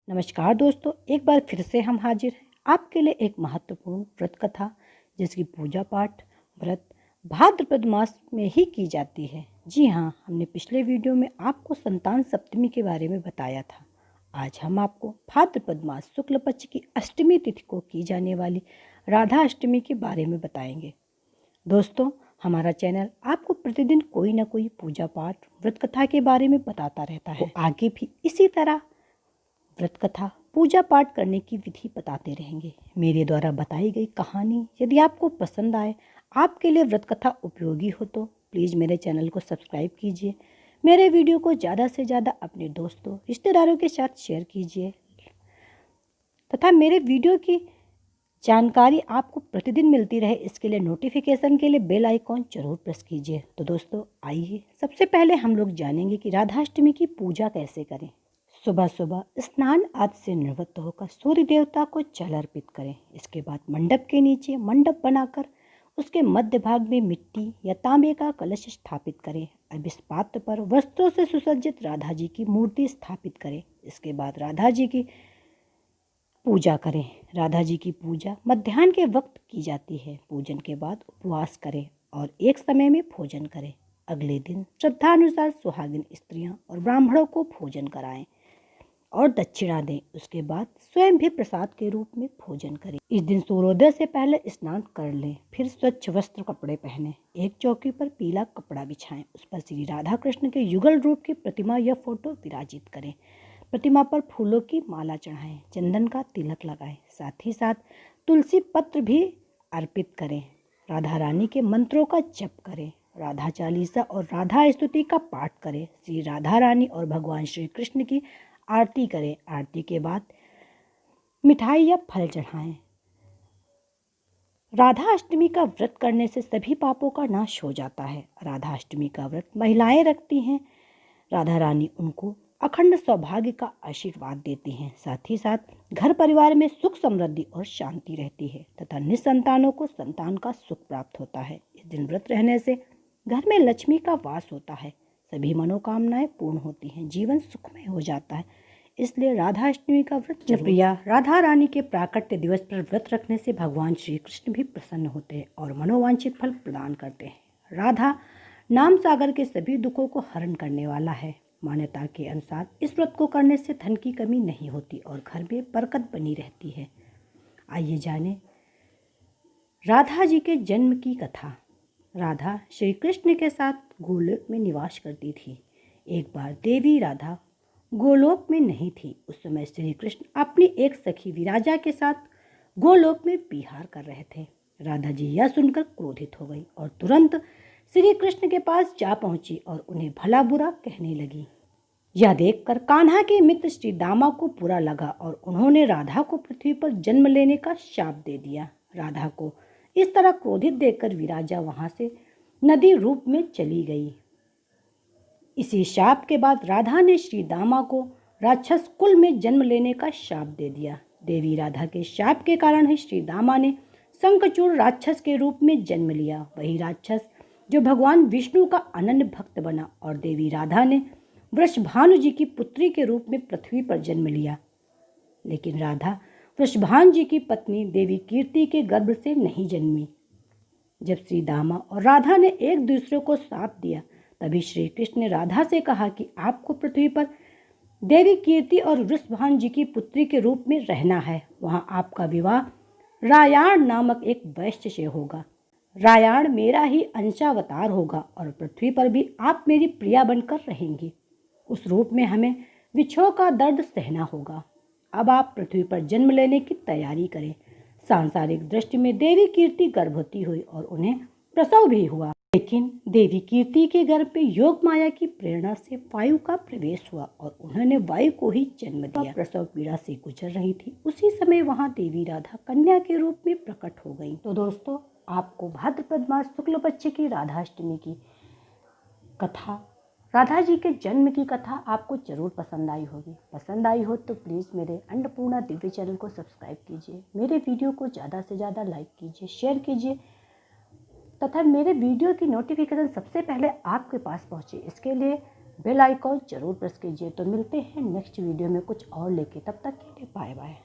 नमस्कार दोस्तों, एक बार फिर से हम हाजिर हैं आपके लिए एक महत्वपूर्ण व्रत कथा जिसकी पूजा पाठ व्रत भाद्रपद मास में ही की जाती है। जी हाँ, हमने पिछले वीडियो में आपको संतान सप्तमी के बारे में बताया था। आज हम आपको भाद्रपद मास शुक्ल पक्ष की अष्टमी तिथि को की जाने वाली राधा अष्टमी के बारे में बताएंगे। दोस्तों, हमारा चैनल आपको प्रतिदिन कोई ना कोई पूजा पाठ व्रत कथा के बारे में बताता रहता है। आगे भी इसी तरह व्रत कथा पूजा पाठ करने की विधि बताते रहेंगे। मेरे द्वारा बताई गई कहानी यदि आपको पसंद आए, आपके लिए व्रत कथा उपयोगी हो तो प्लीज़ मेरे चैनल को सब्सक्राइब कीजिए। मेरे वीडियो को ज़्यादा से ज़्यादा अपने दोस्तों रिश्तेदारों के साथ शेयर कीजिए तथा मेरे वीडियो की जानकारी आपको प्रतिदिन मिलती रहे, इसके लिए नोटिफिकेशन के लिए बेल आइकॉन जरूर प्रेस कीजिए। तो दोस्तों आइए, सबसे पहले हम लोग जानेंगे कि राधाष्टमी की पूजा कैसे करें। सुबह सुबह स्नान आदि से निवृत्त होकर सूर्य देवता को जल अर्पित करें। इसके बाद मंडप के नीचे मंडप बनाकर उसके मध्य भाग में मिट्टी या तांबे का कलश स्थापित करें। अब इस पात्र पर वस्त्रों से सुसज्जित राधा जी की मूर्ति स्थापित करें। इसके बाद राधा जी की पूजा करें। राधा जी की पूजा मध्याह्न के वक्त की जाती है। पूजन के बाद उपवास करें और एक समय में भोजन करें। अगले दिन श्रद्धानुसार सुहागिन स्त्रियां और ब्राह्मणों को भोजन कराएं और दक्षिणा दें। उसके बाद स्वयं भी प्रसाद के रूप में भोजन करें। इस दिन सूर्योदय से पहले स्नान कर लें, फिर स्वच्छ वस्त्र कपड़े पहने, एक चौकी पर पीला कपड़ा बिछाएं, उस पर श्री राधा कृष्ण के युगल रूप की प्रतिमा या फोटो विराजित करें। प्रतिमा पर फूलों की माला चढ़ाएं, चंदन का तिलक लगाएं, साथ ही साथ तुलसी पत्र भी अर्पित करें। राधा रानी के मंत्रों का जप करें, राधा चालीसा और राधा स्तुति का पाठ करें। श्री राधा रानी और भगवान श्री कृष्ण की आरती करें। आरती के बाद मिठाई या फल चढ़ाएं। राधा अष्टमी का व्रत करने से सभी पापों का नाश हो जाता है। राधा अष्टमी का व्रत महिलाएं रखती हैं। राधा रानी उनको अखंड सौभाग्य का आशीर्वाद देती हैं। साथ ही साथ घर परिवार में सुख समृद्धि और शांति रहती है तथा निसंतानों को संतान का सुख प्राप्त होता है। इस दिन व्रत रहने से घर में लक्ष्मी का वास होता है, सभी मनोकामनाएं पूर्ण होती हैं, जीवन सुखमय हो जाता है। इसलिए राधा अष्टमी का व्रत प्रिया राधा रानी के प्राकट्य दिवस पर व्रत रखने से भगवान श्री कृष्ण भी प्रसन्न होते हैं और मनोवांछित फल प्रदान करते हैं। राधा नाम सागर के सभी दुखों को हरण करने वाला है। मान्यता के अनुसार इस व्रत को करने से धन की कमी नहीं होती और घर में बरकत बनी रहती है। आइए जानें राधा जी के जन्म की कथा। राधा श्री कृष्ण के साथ गोलोक में निवास करती थी। एक बार देवी राधा गोलोक में नहीं थी। उस समय श्री कृष्ण अपनी एक सखी विराजा के साथ गोलोक में विहार कर रहे थे। राधा जी यह सुनकर क्रोधित हो गई और तुरंत श्री कृष्ण के पास जा पहुंची और उन्हें भला बुरा कहने लगी। यह देखकर कान्हा के मित्र श्री दामा को बुरा लगा और उन्होंने राधा को पृथ्वी पर जन्म लेने का शाप दे दिया। राधा को इस तरह क्रोधित देखकर विराजा वहां से नदी रूप में चली गई। इसी शाप के बाद राधा ने श्री दामा को राक्षस कुल में जन्म लेने का शाप दे दिया। देवी राधा के शाप के कारण ही श्री दामा ने शंखचूड़ राक्षस के रूप में जन्म लिया। वही राक्षस जो भगवान विष्णु का अनन्य भक्त बना और देवी राधा ने वृषभानु जी की पुत्री के रूप में पृथ्वी पर जन्म लिया। लेकिन राधा वृषभानु जी की पत्नी देवी कीर्ति के गर्भ से नहीं जन्मी। जब श्री दामा और राधा ने एक दूसरे को शाप दिया, तभी श्री कृष्ण ने राधा से कहा कि आपको पृथ्वी पर देवी कीर्ति और वृषभानु जी की पुत्री के रूप में रहना है। वहां आपका विवाह रायाण नामक एक वैश्य से होगा। रायाण मेरा ही अंशावतार होगा और पृथ्वी पर भी आप मेरी प्रिया बनकर रहेंगी। उस रूप में हमें विछोह का दर्द सहना होगा। अब आप पृथ्वी पर जन्म लेने की तैयारी करें। सांसारिक दृष्टि में देवी कीर्ति गर्भवती हुई और उन्हें प्रसव भी हुआ। लेकिन देवी कीर्ति के गर्भ में योग माया की प्रेरणा से वायु का प्रवेश हुआ और उन्होंने वायु को ही जन्म दिया। प्रसव पीड़ा से गुजर रही थी। उसी समय वहां देवी राधा कन्या के रूप में प्रकट हो गई। तो दोस्तों, आपको भाद्रपद मास शुक्ल पक्ष की राधाष्टमी की कथा, राधा जी के जन्म की कथा आपको जरूर पसंद आई होगी। पसंद आई हो तो प्लीज़ मेरे अन्नपूर्णा दिव्य चैनल को सब्सक्राइब कीजिए, मेरे वीडियो को ज़्यादा से ज़्यादा लाइक कीजिए, शेयर कीजिए तथा मेरे वीडियो की नोटिफिकेशन सबसे पहले आपके पास पहुंचे, इसके लिए बेल आइकॉन जरूर प्रेस कीजिए। तो मिलते हैं नेक्स्ट वीडियो में कुछ और लेके, तब तक के लिए बाय बाय।